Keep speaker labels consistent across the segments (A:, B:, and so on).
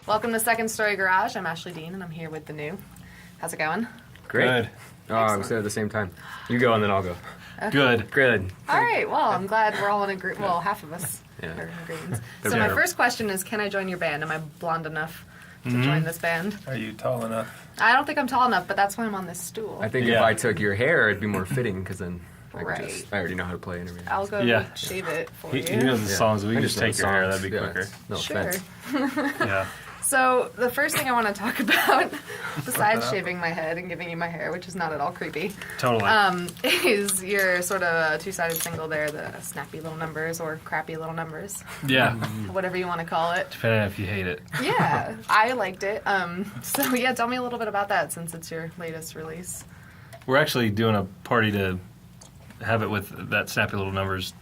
A: Welcome to Second Story Garage. I'm Ashley Dean, and I'm here with the new. How's it going?
B: Great.
C: Good.
B: Oh, we said at the same time. You go and then I'll go.
C: Good.
B: Good.
A: All right. Well, I'm glad we're all in agreement. Well, half of us
B: Yeah.
A: are in agreement.
B: Good
A: So my
B: job.
A: first question is, can I join your band? Am I blonde enough to join this band?
C: Are you tall enough?
A: I don't think I'm tall enough, but that's why I'm on this stool.
B: I think if
C: Yeah.
B: I took your hair, it'd be more fitting because then I could
A: Right.
B: just. I already know how to play and everything.
A: I'll go
C: Yeah.
A: shave it for
C: He
A: you.
C: knows the
B: Yeah.
C: songs. We
B: I
C: can
B: just
C: just take
B: know
C: your hair.
B: songs.
C: That'd be
B: Yeah,
C: quicker.
B: No
A: Sure.
B: offense.
C: Yeah.
A: So the first thing I want to talk about, besides shaving my head and giving you my hair, which is not at all creepy,
C: Totally.
A: is your sort of two-sided single there, the Snappy Little Numbers or Crappy Little Numbers,
C: Yeah.
A: whatever you want to call it.
C: Depending on if you hate it.
A: Yeah, I liked it. So yeah, tell me a little bit about that since it's your latest release.
C: We're actually doing a party to have it with that Snappy Little Numbers,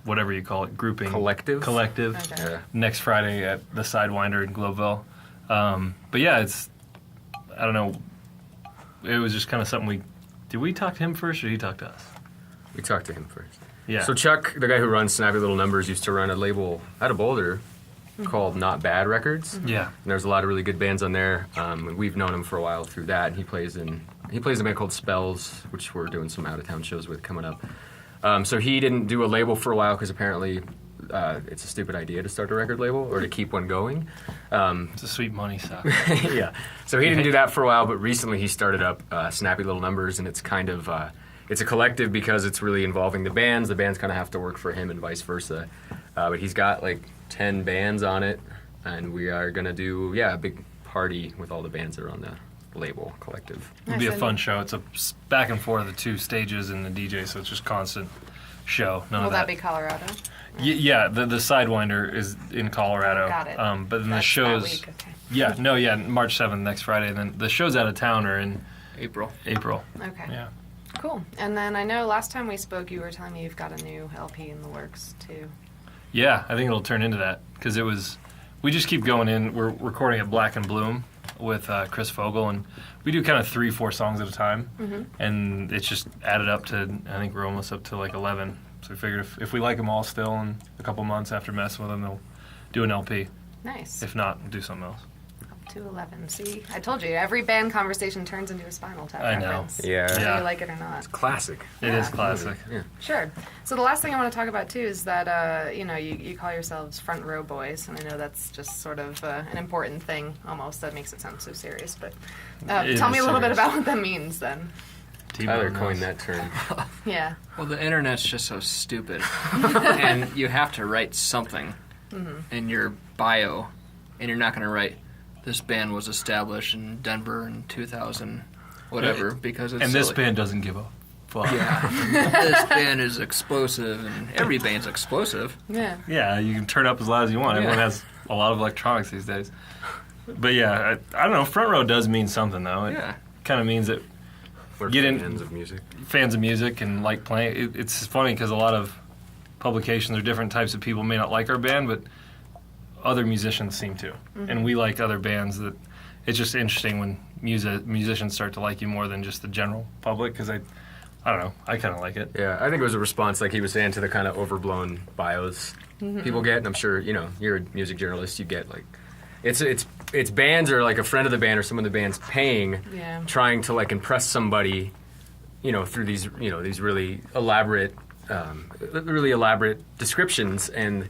C: whatever you call it, grouping.
B: Collective?
C: Collective.
A: Okay.
B: Yeah.
C: Next Friday at the Sidewinder in Globeville. But yeah, I don't know, it was just kind of something did we talk to him first or he talked to us?
B: We talked to him first.
C: Yeah.
B: So Chuck, the guy who runs Snappy Little Numbers, used to run a label out of Boulder called Not Bad Records.
C: Yeah.
B: And there's a lot of really good bands on there. We've known him for a while through that. He plays in a band called Spells, which we're doing some out of town shows with coming up. So he didn't do a label for a while because apparently it's a stupid idea to start a record label or to keep one going.
C: It's a sweet money stuff.
B: Yeah. So he didn't do that for a while, but recently he started up Snappy Little Numbers, and it's kind of it's a collective because it's really involving the bands. The bands kind of have to work for him and vice versa. But he's got like 10 bands on it, and we are gonna do a big party with all the bands that are on the label collective.
C: It'll be a
A: Nice.
C: fun show. It's a back and forth of the two stages and the DJ, so it's just constant show. None
A: Will
C: of
A: that be Colorado?
C: Yeah, the Sidewinder is in Colorado.
A: Got it.
C: But then the
A: That's
C: shows.
A: that week, okay.
C: Yeah, March 7th, next Friday. And then the shows out of town are in
D: April.
C: April.
A: Okay.
C: Yeah.
A: Cool. And then I know last time we spoke, you were telling me you've got a new LP in the works too.
C: Yeah, I think it'll turn into that because we just keep going in. We're recording at Black and Bloom with Chris Fogel, and we do kind of 3-4 songs at a time, and it's just added up to, I think we're almost up to like 11. So we figured if we like them all still in a couple months after messing with them, they'll do an LP.
A: Nice.
C: If not, we'll do something else.
A: Up to 11. See, I told you, every band conversation turns into a Spinal Tap
C: I know.
A: reference.
B: Yeah.
A: Whether
C: Yeah.
A: you like it or not.
B: Classic.
C: It is classic.
B: Yeah.
A: Sure. So the last thing I want to talk about too is that you call yourselves front row boys, and I know that's just sort of an important thing almost. That makes it sound so serious, but
C: It
A: tell me
C: is
A: a little bit
C: serious.
A: about what that means then.
B: Tyler
C: T-Bone
B: coined
C: knows.
B: that term.
A: Yeah.
D: Well, the internet's just so stupid. And you have to write something in your bio, and you're not going to write, this band was established in Denver in 2000, whatever, because it's
C: And this
D: silly.
C: band doesn't give a fuck.
D: Yeah. This band is explosive, and every band's explosive.
A: Yeah.
C: Yeah, you can turn up as loud as you want.
D: Yeah.
C: Everyone has a lot of electronics these days. But yeah, I don't know. Front row does mean something, though. It
D: Yeah.
C: kind of means that
B: We're
C: Get in-
B: fans of music.
C: fans of music and like playing. It's funny because a lot of publications or different types of people may not like our band, but other musicians seem to. And we like other bands. That it's just interesting when musicians start to like you more than just the general public because I don't know. I kind of like it.
B: Yeah, I think it was a response, like he was saying, to the kind of overblown bios people get. And I'm sure, you're a music journalist, you get like, it's bands or like a friend of the band or someone the band's paying,
A: Yeah.
B: trying to like impress somebody, through these, these really elaborate descriptions, and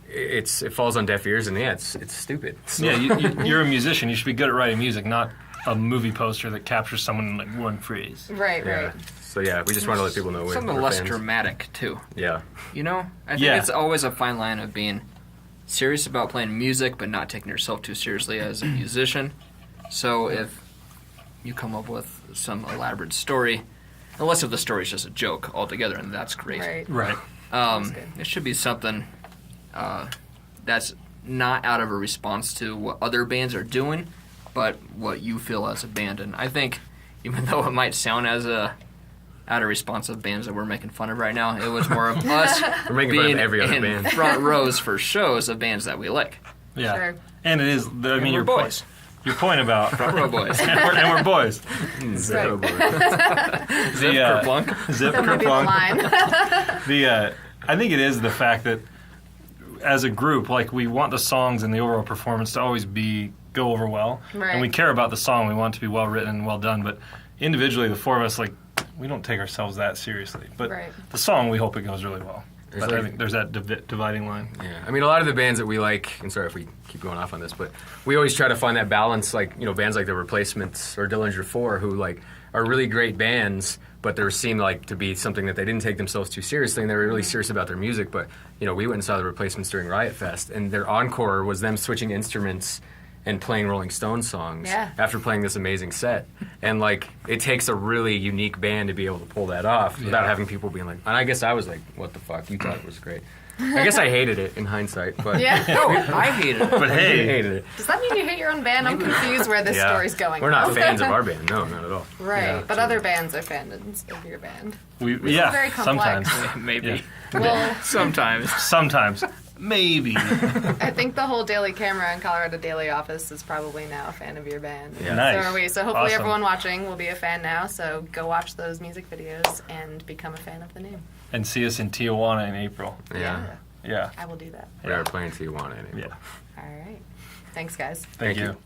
B: it falls on deaf ears, and it's stupid. So,
C: Yeah, you're a musician. You should be good at writing music, not a movie poster that captures someone in like one phrase.
A: Right.
B: yeah.
A: Right.
B: So yeah, we just want to let people know we're
D: Something
B: we're
D: less
B: fans.
D: dramatic, too.
B: Yeah.
D: You know? I think
C: Yeah.
D: it's always a fine line of being serious about playing music, but not taking yourself too seriously as a musician. So if you come up with some elaborate story, unless if the story's just a joke altogether, and that's great.
A: Right.
C: Right.
A: That's good.
D: It should be something that's not out of a response to what other bands are doing, but what you feel as a band. And I think, even though it might sound as out of response of bands that we're making fun of right now, it was more of us
B: We're making fun
D: being
B: of every other
D: in
B: band.
D: front rows for shows of bands that we like.
C: Yeah.
A: Sure.
C: And it is. I mean,
D: And
C: your
D: we're
C: point.
D: boys.
C: Your point about
D: Front row boys.
C: and we're boys.
B: So,
D: Zip Kerplunk.
C: Zip
A: That may be the
C: Kerplunk.
A: line.
C: I think it is the fact that as a group, like we want the songs and the overall performance to always be go over well.
A: Right.
C: And we care about the song. We want it to be well written and well done. But individually, the four of us, like, we don't take ourselves that seriously. But
A: Right.
C: the song, we hope it goes really well.
B: There's
C: But I
B: like-
C: think there's that dividing line.
B: Yeah, I mean, a lot of the bands that we like, and sorry if we keep going off on this, but we always try to find that balance, like, you know, bands like The Replacements or Dillinger 4, who, like, are really great bands, but there seemed like to be something that they didn't take themselves too seriously, and they were really serious about their music. But, you know, we went and saw The Replacements during Riot Fest, and their encore was them switching instruments and playing Rolling Stones songs
A: Yeah.
B: after playing this amazing set. And, like, it takes a really unique band to be able to pull that off without having people being like, and I guess I was like, what the fuck, you thought it was great. I guess I hated it in hindsight, but
A: Yeah.
D: No, I hated it.
C: But
B: I
C: hey,
B: hated it.
A: Does that mean you hate your own band? I'm confused where this
B: Yeah.
A: story's going.
B: We're not
A: now.
B: fans of our band, no, not at all.
A: Right,
C: Yeah,
A: but other bands are fans of your band.
C: yeah,
A: very complex.
C: sometimes.
D: Maybe.
A: Well,
D: Sometimes.
C: Sometimes. Maybe.
A: I think the whole Daily Camera and Colorado Daily office is probably now a fan of your band.
B: Yeah.
C: Nice.
A: So are we. So hopefully
C: Awesome.
A: everyone watching will be a fan now. So go watch those music videos and become a fan of the name.
C: And see us in Tijuana in April.
B: Yeah.
C: Yeah.
A: I will do that.
B: We are playing Tijuana in April.
C: Yeah.
A: All right. Thanks, guys.
C: Thank
B: Thank
C: you.
B: you.